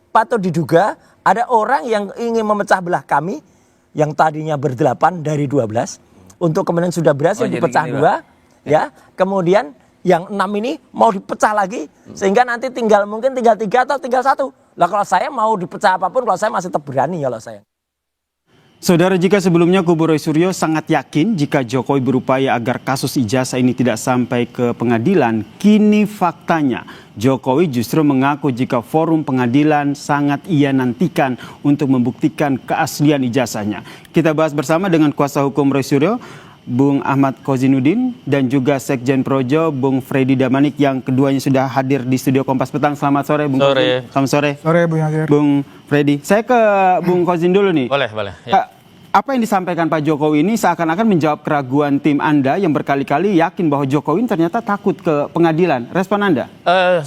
Patut diduga ada orang yang ingin memecah belah kami yang tadinya berdelapan dari 12 untuk kemudian sudah berhasil dipecah dua, ya. Kemudian yang 6 ini mau dipecah lagi sehingga nanti mungkin tinggal 3 atau tinggal 1. Lah kalau saya mau dipecah apapun, kalau saya masih tetap berani kalau saya. Saudara, jika sebelumnya kubu Roy Suryo sangat yakin jika Jokowi berupaya agar kasus ijazah ini tidak sampai ke pengadilan, kini faktanya Jokowi justru mengaku jika forum pengadilan sangat ia nantikan untuk membuktikan keaslian ijazahnya. Kita bahas bersama dengan kuasa hukum Roy Suryo, Bung Ahmad Kozinudin, dan juga Sekjen Projo, Bung Freddy Damanik, yang keduanya sudah hadir di studio Kompas Petang. Selamat sore, Bung. Sore. Selamat sore. Sore, Bung Yazir. Bung Freddy. Saya ke Bung Kozin dulu nih. Boleh. Ya. Apa yang disampaikan Pak Jokowi ini seakan-akan menjawab keraguan tim Anda yang berkali-kali yakin bahwa Jokowi ternyata takut ke pengadilan. Respon Anda?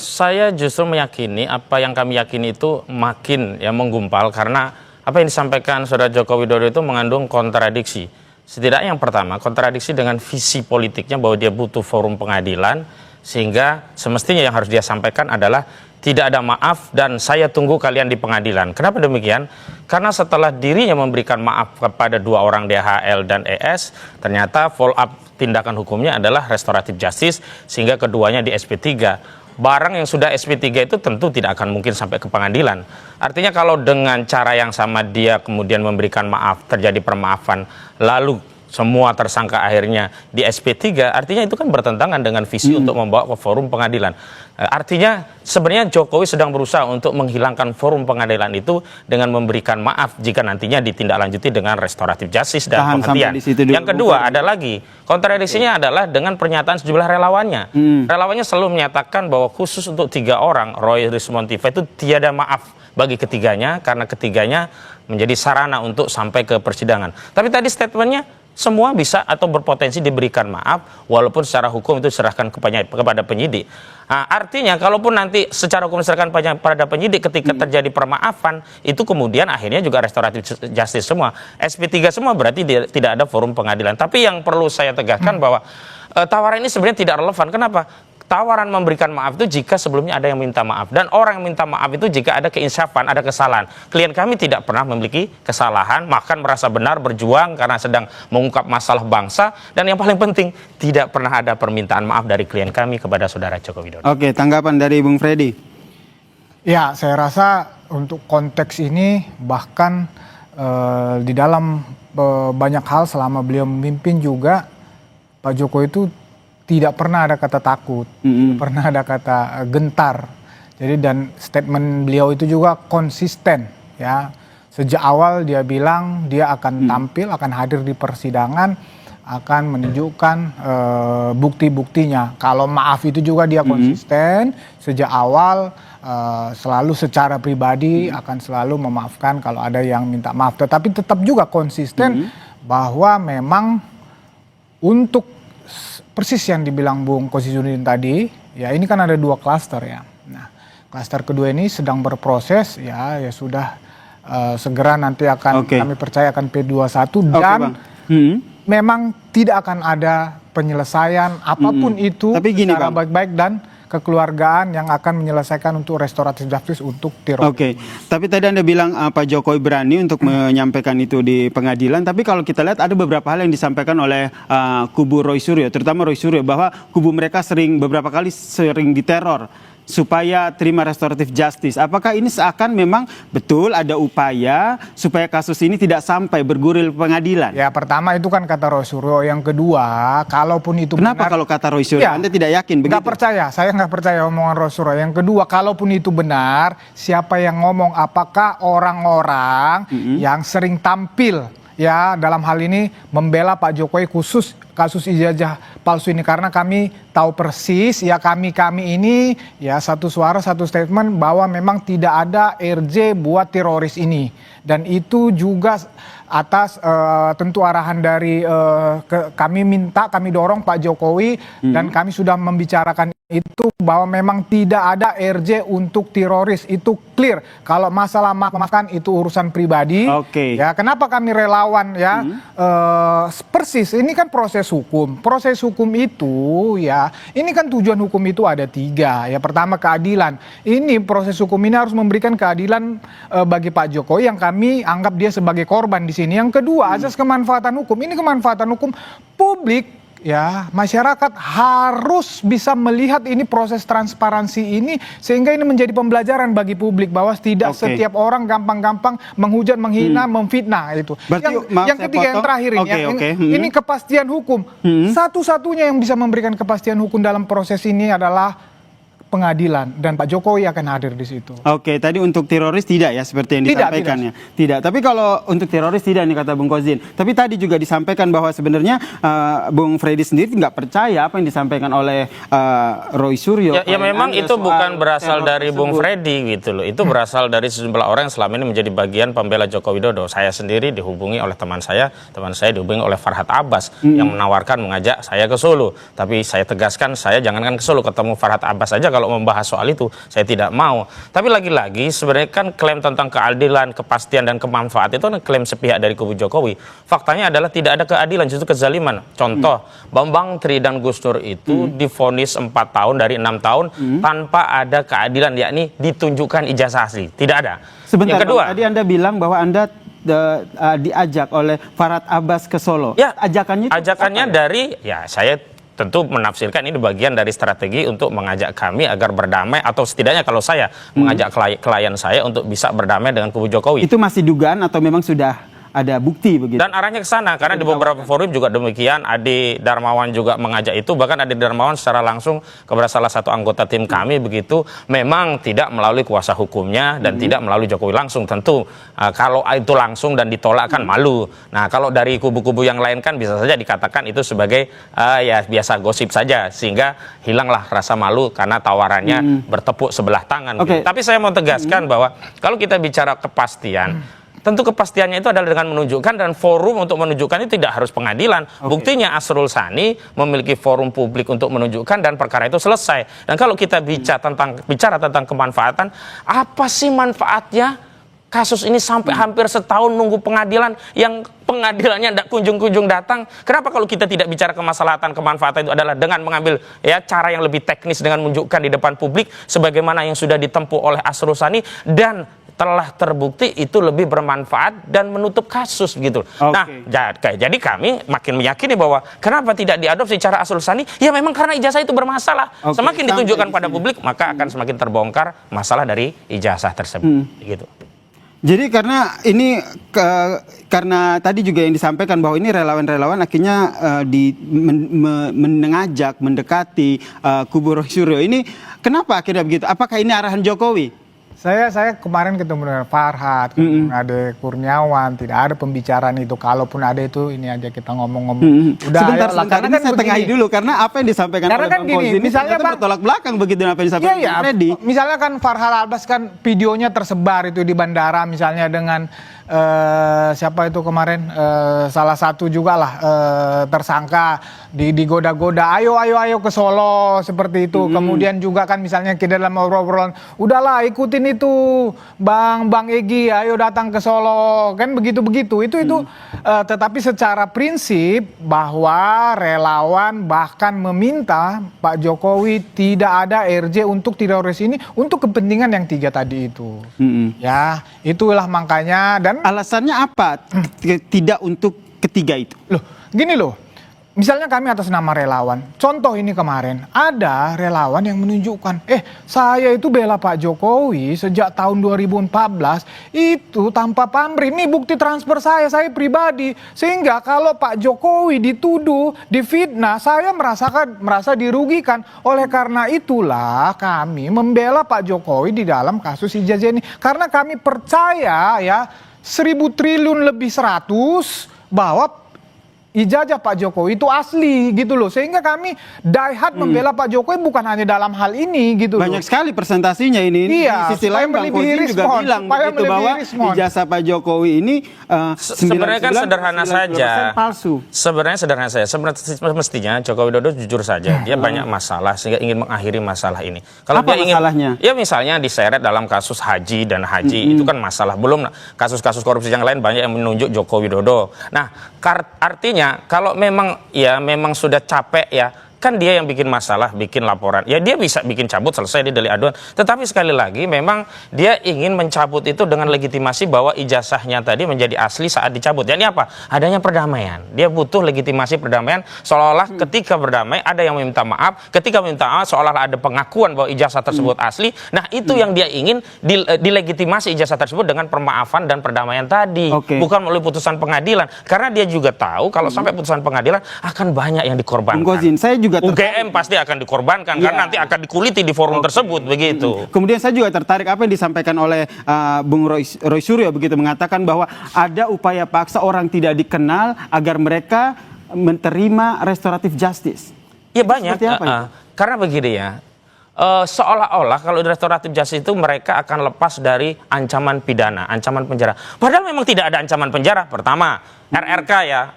Saya justru meyakini apa yang kami yakini itu makin menggumpal, karena apa yang disampaikan Saudara Joko Widodo itu mengandung kontradiksi. Setidaknya yang pertama, kontradiksi dengan visi politiknya bahwa dia butuh forum pengadilan, sehingga semestinya yang harus dia sampaikan adalah tidak ada maaf dan saya tunggu kalian di pengadilan. Kenapa demikian? Karena setelah dirinya memberikan maaf kepada 2 orang DHL dan ES, ternyata follow up tindakan hukumnya adalah restoratif justice, sehingga keduanya di SP3. Barang yang sudah SP3 itu tentu tidak akan mungkin sampai ke pengadilan. Artinya kalau dengan cara yang sama dia kemudian memberikan maaf, terjadi permaafan, lalu semua tersangka akhirnya di SP3, artinya itu kan bertentangan dengan visi untuk membawa ke forum pengadilan. Artinya sebenarnya Jokowi sedang berusaha untuk menghilangkan forum pengadilan itu dengan memberikan maaf jika nantinya ditindaklanjuti dengan restoratif justice dan penghentian. Yang kedua ada lagi, kontradiksinya adalah dengan pernyataan sejumlah relawannya. Relawannya selalu menyatakan bahwa khusus untuk 3 orang, Roy, Rismontiva, itu tiada maaf bagi ketiganya karena ketiganya menjadi sarana untuk sampai ke persidangan. Tapi tadi statementnya semua bisa atau berpotensi diberikan maaf, walaupun secara hukum itu diserahkan kepada penyidik. Nah, artinya kalaupun nanti secara hukum diserahkan pada penyidik, ketika terjadi permaafan, itu kemudian akhirnya juga restoratif justice semua. SP3 semua berarti tidak ada forum pengadilan. Tapi yang perlu saya tegakkan bahwa tawaran ini sebenarnya tidak relevan. Kenapa? Tawaran memberikan maaf itu jika sebelumnya ada yang minta maaf. Dan orang yang minta maaf itu jika ada keinsafan, ada kesalahan. Klien kami tidak pernah memiliki kesalahan, bahkan merasa benar berjuang karena sedang mengungkap masalah bangsa. Dan yang paling penting, tidak pernah ada permintaan maaf dari klien kami kepada Saudara Joko Widodo. Oke, tanggapan dari Bung Freddy. Ya, saya rasa untuk konteks ini bahkan di dalam banyak hal selama beliau memimpin juga, Pak Jokowi itu tidak pernah ada kata takut, pernah ada kata gentar. Jadi dan statement beliau itu juga konsisten, ya. Sejak awal dia bilang dia akan tampil, akan hadir di persidangan, akan menunjukkan bukti-buktinya. Kalau maaf itu juga dia konsisten sejak awal, selalu secara pribadi akan selalu memaafkan kalau ada yang minta maaf. Tetapi tetap juga konsisten bahwa memang untuk persis yang dibilang Bung Kozinudin tadi, ya ini kan ada 2 klaster ya. Nah, klaster kedua ini sedang berproses, ya sudah segera nanti akan kami percaya akan P21 dan memang tidak akan ada penyelesaian apapun itu secara baik-baik dan kekeluargaan yang akan menyelesaikan untuk restoratif justice untuk teroris. Oke, tapi tadi Anda bilang Pak Jokowi berani untuk menyampaikan itu di pengadilan, tapi kalau kita lihat ada beberapa hal yang disampaikan oleh kubu Roy Suryo, terutama Roy Suryo, bahwa kubu mereka beberapa kali sering diteror supaya terima restoratif justice. Apakah ini seakan memang betul ada upaya supaya kasus ini tidak sampai bergulir pengadilan? Ya, pertama itu kan kata Roy Suryo. Yang kedua, kalaupun itu Kenapa kalau kata Roy Suryo Anda tidak yakin begitu? Nggak percaya, saya nggak percaya omongan Roy Suryo. Yang kedua, kalaupun itu benar, siapa yang ngomong? Apakah orang-orang yang sering tampil ya dalam hal ini membela Pak Jokowi khusus kasus ijazah palsu ini? Karena kami tahu persis ya, kami ini ya satu suara satu statement bahwa memang tidak ada RJ buat teroris ini, dan itu juga atas tentu arahan dari kami dorong Pak Jokowi dan kami sudah membicarakan itu bahwa memang tidak ada RJ untuk teroris, itu clear. Kalau masalah makan itu urusan pribadi. Oke. Ya, kenapa kami relawan ya? Persis, ini kan proses hukum. Proses hukum itu ya, ini kan tujuan hukum itu ada 3. Ya, pertama keadilan. Ini proses hukum ini harus memberikan keadilan bagi Pak Jokowi yang kami anggap dia sebagai korban di sini. Yang kedua, asas kemanfaatan hukum. Ini kemanfaatan hukum publik. Ya, masyarakat harus bisa melihat ini proses transparansi ini sehingga ini menjadi pembelajaran bagi publik bahwa tidak setiap orang gampang-gampang menghujat, menghina, memfitnah itu. Berarti, Yang ketiga yang terakhir ini, ini kepastian hukum. Satu-satunya yang bisa memberikan kepastian hukum dalam proses ini adalah pengadilan dan Pak Jokowi akan hadir di situ. Oke, tadi untuk teroris tidak ya seperti yang disampaikan ya. Tidak. Tapi kalau untuk teroris tidak nih kata Bung Kozin. Tapi tadi juga disampaikan bahwa sebenarnya Bung Freddy sendiri nggak percaya apa yang disampaikan oleh Roy Suryo. Ya memang itu bukan berasal dari Bung Freddy gitu loh. Itu berasal dari sejumlah orang yang selama ini menjadi bagian pembela Joko Widodo. Saya sendiri dihubungi oleh teman saya dihubungi oleh Farhad Abbas yang menawarkan mengajak saya ke Solo. Tapi saya tegaskan saya jangankan ke Solo, ketemu Farhad Abbas saja kalau membahas soal itu saya tidak mau. Tapi lagi-lagi sebenarnya kan klaim tentang keadilan, kepastian dan kemanfaat itu kan klaim sepihak dari kubu Jokowi. Faktanya adalah tidak ada keadilan, justru kezaliman. Contoh, Bambang Tri dan Gus Dur itu divonis 4 tahun dari 6 tahun tanpa ada keadilan, yakni ditunjukkan ijazah asli. Tidak ada. Sebentar, yang kedua, tadi Anda bilang bahwa Anda diajak oleh Farhad Abbas ke Solo. Ya, ajakannya dari saya tentu menafsirkan ini bagian dari strategi untuk mengajak kami agar berdamai, atau setidaknya kalau saya mengajak klien saya untuk bisa berdamai dengan kubu Jokowi. Itu masih dugaan atau memang sudah ada bukti begitu? Dan arahnya ke sana, karena di beberapa forum juga demikian. Adi Darmawan juga mengajak itu, bahkan Adi Darmawan secara langsung kepada salah satu anggota tim kami begitu, memang tidak melalui kuasa hukumnya dan tidak melalui Jokowi langsung. Tentu kalau itu langsung dan ditolak kan malu. Nah, kalau dari kubu-kubu yang lain kan bisa saja dikatakan itu sebagai ya biasa gosip saja, sehingga hilanglah rasa malu karena tawarannya bertepuk sebelah tangan. Gitu. Tapi saya mau tegaskan bahwa kalau kita bicara kepastian, tentu kepastiannya itu adalah dengan menunjukkan, dan forum untuk menunjukkan itu tidak harus pengadilan. Buktinya Asrul Sani memiliki forum publik untuk menunjukkan dan perkara itu selesai. Dan kalau kita bicara tentang kemanfaatan, apa sih manfaatnya kasus ini sampai hampir setahun nunggu pengadilan, yang pengadilannya tidak kunjung-kunjung datang? Kenapa kalau kita tidak bicara kemaslahatan, kemanfaatan itu adalah dengan mengambil cara yang lebih teknis dengan menunjukkan di depan publik sebagaimana yang sudah ditempuh oleh Asrul Sani dan telah terbukti itu lebih bermanfaat dan menutup kasus gitu. Nah, jadi kami makin meyakini bahwa kenapa tidak diadopsi cara Asrul Sani? Ya memang karena ijazah itu bermasalah. Semakin ditunjukkan pada publik, maka akan semakin terbongkar masalah dari ijazah tersebut. Gitu. Jadi karena ini karena tadi juga yang disampaikan bahwa ini relawan-relawan akhirnya mengajak, mendekati kubu Roy Suryo ini, kenapa akhirnya begitu? Apakah ini arahan Jokowi? Saya kemarin ketemu dengan Farhad, ada Kurniawan, tidak ada pembicaraan itu. Kalaupun ada itu, ini aja kita ngomong-ngomong. Udah, sebentar, karena kan saya tengahi dulu, karena apa yang disampaikan oleh Bang Kozin ini misalnya bertolak belakang begitu apa yang disampaikan oleh Freddy. Misalnya kan Farhad Abbas kan videonya tersebar itu di bandara, misalnya dengan siapa itu kemarin salah satu juga lah tersangka digoda-goda, ayo ke Solo seperti itu. Kemudian juga kan misalnya kita dalam obrolan, udahlah ikutin itu Bang Egy, ayo datang ke Solo, kan begitu itu. Tetapi secara prinsip bahwa relawan bahkan meminta Pak Jokowi tidak ada RJ untuk teroris ini untuk kepentingan yang 3 tadi itu. Ya, itulah makanya. Dan alasannya apa tidak untuk ketiga itu? Loh, gini loh. Misalnya kami atas nama relawan. Contoh ini kemarin ada relawan yang menunjukkan, saya itu bela Pak Jokowi sejak tahun 2014 itu tanpa pamrih. Ini bukti transfer saya pribadi. Sehingga kalau Pak Jokowi dituduh, difitnah, saya merasa dirugikan. Oleh karena itulah kami membela Pak Jokowi di dalam kasus ijazah ini. Karena kami percaya 1.000 triliun lebih 100 bahwa ijazah Pak Jokowi itu asli gitu loh. Sehingga kami die hard membela Pak Jokowi bukan hanya dalam hal ini gitu loh. Banyak sekali presentasinya ini. Iya, Di sisi supaya lain Bang melebihi Fauzi juga respon, bilang supaya begitu bahwa melebihi respon. ijazah Pak Jokowi ini Sebenarnya kan sederhana 99,90% saja. palsu. Sebenarnya sederhana saja. Mestinya Joko Widodo jujur saja. Dia banyak masalah sehingga ingin mengakhiri masalah ini. Kalau Apa dia masalahnya? ya misalnya diseret dalam kasus haji dan haji itu kan masalah. Belum kasus-kasus korupsi yang lain banyak yang menunjuk Joko Widodo. Nah, artinya kalau memang sudah capek ya, kan dia yang bikin masalah, bikin laporan. Ya dia bisa bikin cabut, selesai di delik aduan. Tetapi sekali lagi memang dia ingin mencabut itu dengan legitimasi bahwa ijazahnya tadi menjadi asli saat dicabut. Jadi apa? Adanya perdamaian. Dia butuh legitimasi perdamaian seolah-olah ketika berdamai ada yang meminta maaf, ketika meminta maaf seolah-olah ada pengakuan bahwa ijazah tersebut asli. Nah, itu yang dia ingin dilegitimasi ijazah tersebut dengan permaafan dan perdamaian tadi. Oke. Bukan melalui putusan pengadilan. Karena dia juga tahu kalau sampai putusan pengadilan akan banyak yang dikorbankan. Bung Kozin, saya juga UGM pasti akan dikorbankan karena nanti akan dikuliti di forum tersebut begitu. Kemudian saya juga tertarik apa yang disampaikan oleh Bung Roy Suryo begitu, mengatakan bahwa ada upaya paksa orang tidak dikenal agar mereka menerima restoratif justice. Ya banyak. Seperti apa itu? Karena begini ya. Seolah-olah kalau di restoratif justice itu mereka akan lepas dari ancaman pidana, ancaman penjara. Padahal memang tidak ada ancaman penjara. Pertama, RRK ya,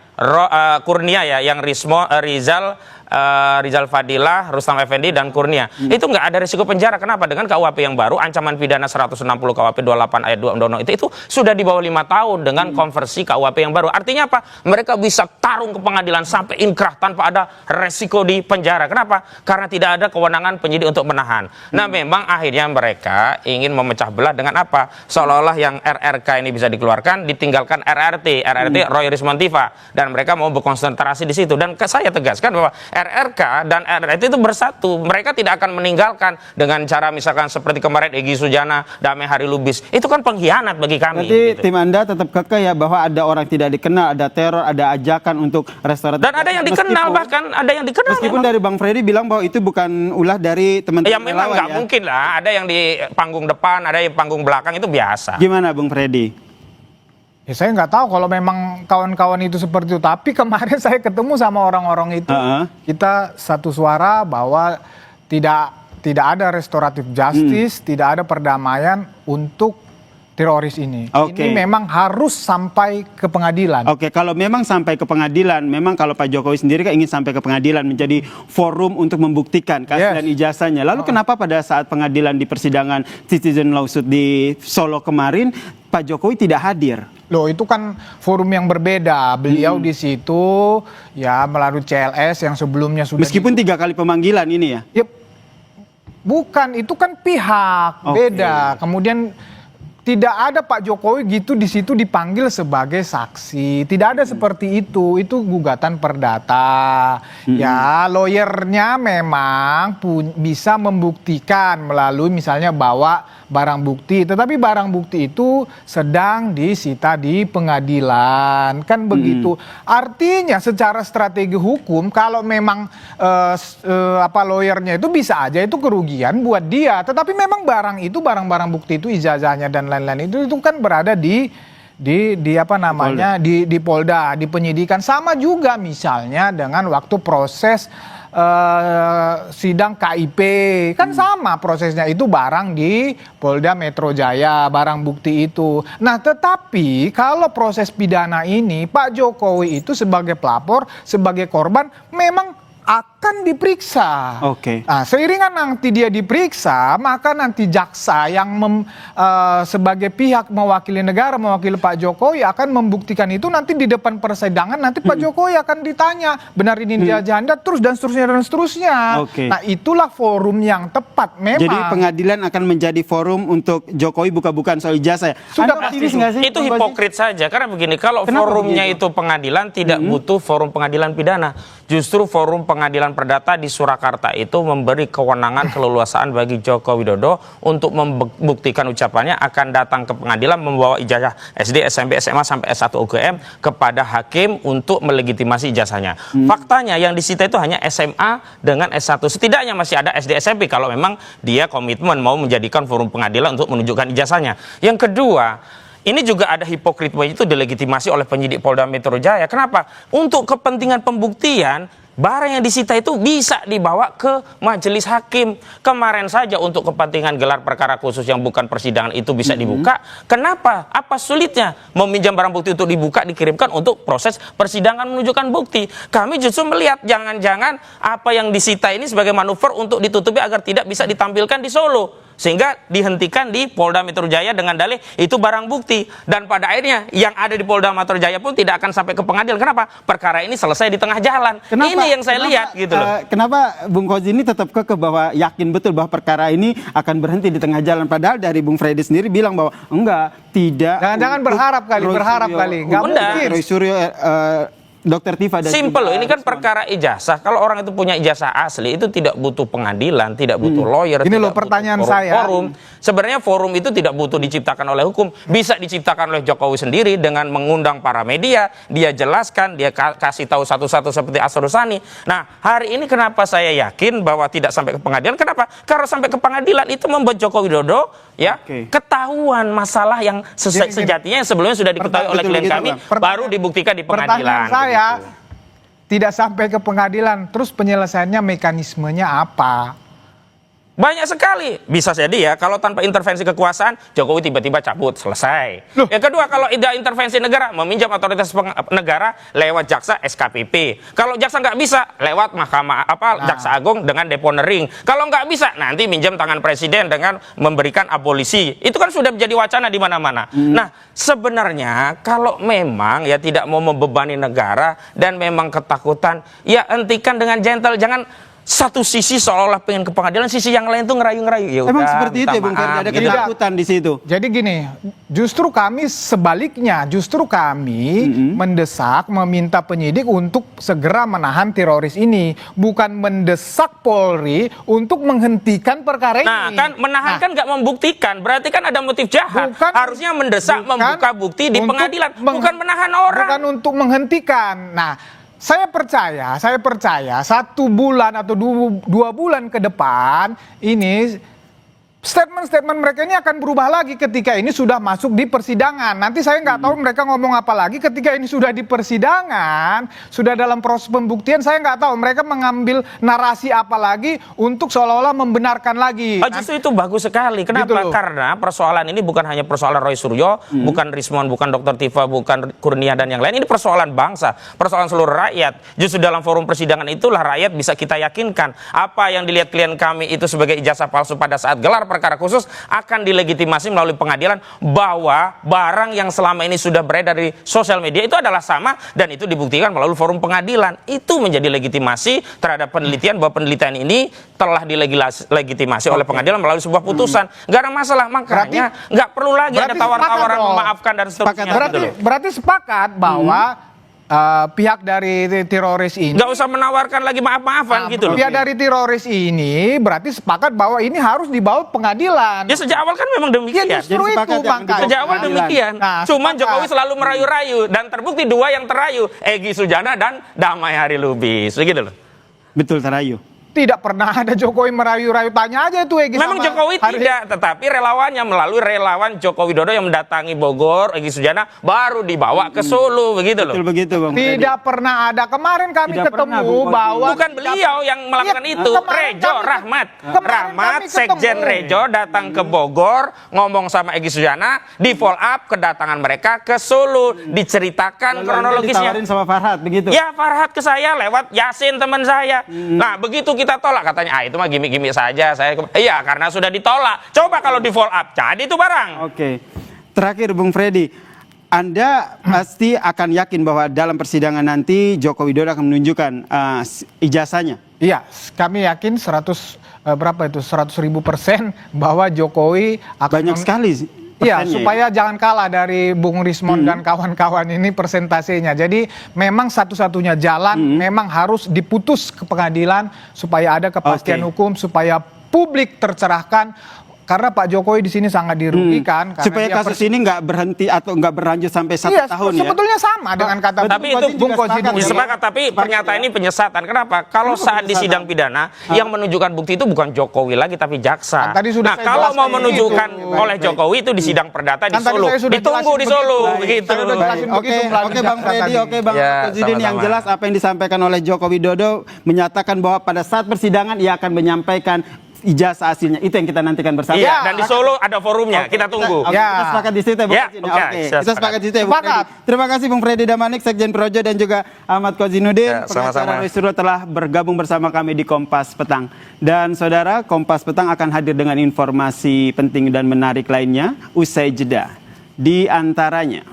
Kurnia ya, yang Rizal Fadilah, Rustam Effendi dan Kurnia. Itu nggak ada risiko penjara. Kenapa? Dengan KUHP yang baru, ancaman pidana 160 KUHP 28 ayat 2 Undang-Undang itu sudah di bawah 5 tahun dengan konversi KUHP yang baru. Artinya apa? Mereka bisa tarung ke pengadilan sampai inkrah tanpa ada resiko di penjara. Kenapa? Karena tidak ada kewenangan penyidik untuk menahan. Nah, memang akhirnya mereka ingin memecah belah dengan apa? Seolah-olah yang RRK ini bisa dikeluarkan, ditinggalkan RRT Roy Rismontiva, dan mereka mau berkonsentrasi di situ. Dan saya tegaskan bahwa RRK dan RRT itu bersatu. Mereka tidak akan meninggalkan dengan cara misalkan seperti kemarin Egy Sujana, Damai Hari Lubis. Itu kan pengkhianat bagi kami. Berarti gitu. tim Anda tetap kekeh ya bahwa ada orang tidak dikenal, ada teror, ada ajakan untuk restoratif. Dan ada yang dikenal, bahkan ada yang dikenal. Meskipun memang. dari Bang Freddy bilang bahwa itu bukan ulah dari teman-teman Ya memang relawan nggak mungkin lah. Ada yang di panggung depan, ada yang panggung belakang, itu biasa. Gimana Bung Freddy? Ya saya nggak tahu kalau memang kawan-kawan itu seperti itu. Tapi kemarin saya ketemu sama orang-orang itu, kita satu suara bahwa tidak ada restoratif justice, tidak ada perdamaian untuk teroris ini. Oke. Ini memang harus sampai ke pengadilan. Oke, kalau memang sampai ke pengadilan, memang kalau Pak Jokowi sendiri kan ingin sampai ke pengadilan menjadi forum untuk membuktikan keaslian ijazahnya. Lalu kenapa pada saat pengadilan di persidangan citizen lawsuit di Solo kemarin Pak Jokowi tidak hadir? Loh, itu kan forum yang berbeda. Beliau di situ ya melalui CLS yang sebelumnya sudah Meskipun 3 kali pemanggilan ini ya? Ya, bukan, itu kan pihak beda. Kemudian tidak ada Pak Jokowi gitu di situ dipanggil sebagai saksi. Tidak ada seperti itu. Itu gugatan perdata. Ya, lawyernya memang bisa membuktikan melalui misalnya bawa barang bukti. Tetapi barang bukti itu sedang disita di pengadilan. Kan begitu. Artinya secara strategi hukum kalau memang lawyernya itu bisa aja itu kerugian buat dia. Tetapi memang barang-barang bukti itu ijazahnya dan lain-lain itu kan berada di apa namanya di Polda, di penyidikan. Sama juga misalnya dengan waktu proses sidang KIP kan sama prosesnya, itu barang di Polda Metro Jaya, barang bukti itu. Nah, tetapi kalau proses pidana ini Pak Jokowi itu sebagai pelapor, sebagai korban memang akan diperiksa. Oke. Nah, seiringan nanti dia diperiksa, maka nanti jaksa yang sebagai pihak mewakili negara, mewakili Pak Jokowi akan membuktikan itu nanti di depan persidangan. Nanti Pak Jokowi akan ditanya, benar ini ijazah Anda, terus dan seterusnya. Oke. Nah, itulah forum yang tepat memang. Jadi pengadilan akan menjadi forum untuk Jokowi buka-bukaan soal ijazah ya? Sudah Anda pasti optimis nggak sih? Itu Bang Fauzi? hipokrit saja. Karena begini, kalau Kenapa forumnya begitu? itu pengadilan, tidak butuh forum pengadilan pidana. Justru forum pengadilan perdata di Surakarta itu memberi kewenangan keleluasaan bagi Joko Widodo untuk membuktikan ucapannya, akan datang ke pengadilan membawa ijazah SD, SMP, SMA sampai S1 UGM kepada hakim untuk melegitimasi ijazahnya. Faktanya yang disita itu hanya SMA dengan S1. Setidaknya masih ada SD, SMP kalau memang dia komitmen mau menjadikan forum pengadilan untuk menunjukkan ijazahnya. Yang kedua, ini juga ada hipokritme itu delegitimasi oleh penyidik Polda Metro Jaya. Kenapa? Untuk kepentingan pembuktian, barang yang disita itu bisa dibawa ke majelis hakim. Kemarin saja untuk kepentingan gelar perkara khusus yang bukan persidangan itu bisa dibuka. Kenapa? Apa sulitnya meminjam barang bukti untuk dibuka, dikirimkan untuk proses persidangan menunjukkan bukti? Kami justru melihat jangan-jangan apa yang disita ini sebagai manuver untuk ditutupi agar tidak bisa ditampilkan di Solo. Sehingga dihentikan di Polda Metro Jaya dengan dalih itu barang bukti. Dan pada akhirnya yang ada di Polda Metro Jaya pun tidak akan sampai ke pengadilan. Kenapa? Perkara ini selesai di tengah jalan. Ini yang saya lihat gitu loh. Kenapa Bung Kozi ini tetap kekeh bahwa yakin betul bahwa perkara ini akan berhenti di tengah jalan. Padahal dari Bung Freddy sendiri bilang bahwa enggak, tidak. Jangan berharap kali, nggak mungkin. Roy Suryo, Dokter Tifa dan Simpel loh, ini kan perkara ijazah. Kalau orang itu punya ijazah asli, itu tidak butuh pengadilan, tidak butuh lawyer. Ini tidak loh pertanyaan butuh saya. Forum. Sebenarnya forum itu tidak butuh diciptakan oleh hukum, bisa diciptakan oleh Jokowi sendiri dengan mengundang para media, dia jelaskan, dia kasih tahu satu-satu seperti Asrul Sani. Nah, hari ini kenapa saya yakin bahwa tidak sampai ke pengadilan? Kenapa? Karena sampai ke pengadilan itu membuat Joko Widodo ketahuan masalah yang sejatinya yang sebelumnya sudah diketahui oleh klien kami, baru dibuktikan di pengadilan. Pertanyaan saya, tidak sampai ke pengadilan, terus penyelesaiannya mekanismenya apa? Banyak sekali. Bisa jadi ya, kalau tanpa intervensi kekuasaan, Jokowi tiba-tiba cabut, selesai. Loh. Yang kedua, kalau tidak intervensi negara, meminjam otoritas negara lewat jaksa SKPP. Kalau jaksa nggak bisa, lewat mahkamah Jaksa Agung dengan deponering. Kalau nggak bisa, nanti minjam tangan presiden dengan memberikan abolisi. Itu kan sudah menjadi wacana di mana-mana. Nah, sebenarnya kalau memang ya tidak mau membebani negara dan memang ketakutan, ya hentikan dengan gentle, jangan satu sisi seolah-olah pengen ke pengadilan, sisi yang lain tuh ngerayu-ngerayu. Ya emang udah, seperti itu ya Bung Ferdi, ada gitu. ketakutan di situ. Jadi gini, justru kami sebaliknya, justru kami mendesak, meminta penyidik untuk segera menahan teroris ini, bukan mendesak Polri untuk menghentikan perkara ini. Nah, kan menahan kan nggak membuktikan, berarti kan ada motif jahat. Harusnya mendesak membuka bukti di pengadilan, bukan menahan orang. Bukan untuk menghentikan. Nah, saya percaya 1 bulan atau 2 bulan ke depan ini statement-statement mereka ini akan berubah lagi ketika ini sudah masuk di persidangan. Nanti saya nggak tahu mereka ngomong apa lagi ketika ini sudah di persidangan, sudah dalam proses pembuktian, saya nggak tahu mereka mengambil narasi apa lagi untuk seolah-olah membenarkan lagi. Justru itu bagus sekali. Kenapa? Gitu. Karena persoalan ini bukan hanya persoalan Roy Suryo, bukan Rismon, bukan Dr. Tifa, bukan Kurnia dan yang lain. Ini persoalan bangsa, persoalan seluruh rakyat. Justru dalam forum persidangan itulah rakyat bisa kita yakinkan apa yang dilihat klien kami itu sebagai ijazah palsu pada saat gelar perkara khusus akan dilegitimasi melalui pengadilan, bahwa barang yang selama ini sudah beredar di sosial media itu adalah sama dan itu dibuktikan melalui forum pengadilan. Itu menjadi legitimasi terhadap penelitian bahwa penelitian ini telah dilegitimasi oleh pengadilan melalui sebuah putusan. Nggak ada masalah, makanya nggak perlu lagi ada tawar-tawaran memaafkan dan seterusnya. Berarti sepakat bahwa pihak dari teroris ini nggak usah menawarkan lagi maaf-maafan gitu loh. Pihak dari teroris ini berarti sepakat bahwa ini harus dibawa pengadilan. Ya sejak awal kan memang demikian. Ya justru itu makanya. Sejak awal demikian. Nah, cuman Jokowi selalu merayu-rayu dan terbukti 2 yang terayu, Egy Sujana dan Damai Hari Lubis, begitu loh. Betul, terayu. Tidak pernah ada Jokowi merayu-rayu, tanya aja itu Egy. Memang Jokowi tidak, tetapi relawannya melalui relawan Joko Widodo yang mendatangi Bogor, Egy Sujana baru dibawa ke Solo, begitu loh. Betul begitu Bang. Tidak pernah ada. Kemarin kami ketemu bahwa bukan beliau yang melakukan itu, Rejo Rahmat, Sekjen Rejo datang ke Bogor, ngomong sama Egy Sujana, di follow up kedatangan mereka ke Solo, diceritakan kronologisnya. Ditawarin sama Farhad begitu. Ya, Farhad ke saya lewat Yasin teman saya. Nah, begitu kita tolak, katanya itu mah gimmick-gimmick saja. Iya, karena sudah ditolak. Coba kalau di follow up, jadi itu barang. Oke. Terakhir Bung Freddy, Anda pasti akan yakin bahwa dalam persidangan nanti Joko Widodo akan menunjukkan ijazahnya. Iya, kami yakin 100.000% bahwa Jokowi akan banyak sekali. Iya, supaya jangan kalah dari Bung Rismon dan kawan-kawan ini persentasenya. Jadi memang satu-satunya jalan memang harus diputus ke pengadilan supaya ada kepastian hukum, supaya publik tercerahkan. karena Pak Jokowi di sini sangat dirugikan. Karena Supaya dia kasus ini nggak berhenti atau nggak berlanjut sampai 1 iya, tahun ya. sebetulnya sama dengan kata Tapi itu Bung Kozinur. disepakat, tapi pernyataan ini penyesatan. Kenapa? Kalau saat di sidang pidana yang menunjukkan bukti itu bukan Jokowi lagi tapi jaksa. Kan tadi sudah Nah, saya kalau mau jelaskan menunjukkan itu. oleh Jokowi itu di sidang perdata di Kan tadi Solo. saya sudah Ditunggu jelasin di Solo begitu. begitu. Saya udah jelasin Oke, begitu melalui oke Bang jaksa Freddy, tadi. oke Bang Ya, Presiden, yang sama-sama. jelas apa yang disampaikan oleh Joko Widodo menyatakan bahwa pada saat persidangan ia akan menyampaikan ijazah hasilnya. Itu yang kita nantikan bersama. Iya, dan di Solo ada forumnya. Kita tunggu. Oke, Ya. kita sepakat di situ ya, Bung Ya, Freddy. oke, Oke, saya kita sepakat di situ ya, Bung Sepakat. Freddy. Terima kasih Bung Freddy Damanik, Sekjen Projo, dan juga Ahmad Kozinudin, Ya, pengacara sama-sama. Roy Suryo, telah bergabung bersama kami di Kompas Petang. Dan saudara, Kompas Petang akan hadir dengan informasi penting dan menarik lainnya usai jeda. Di antaranya,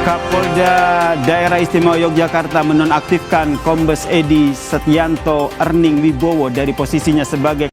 Kapolda Daerah Istimewa Yogyakarta menonaktifkan Kombes Edi Setianto Erning Wibowo dari posisinya sebagai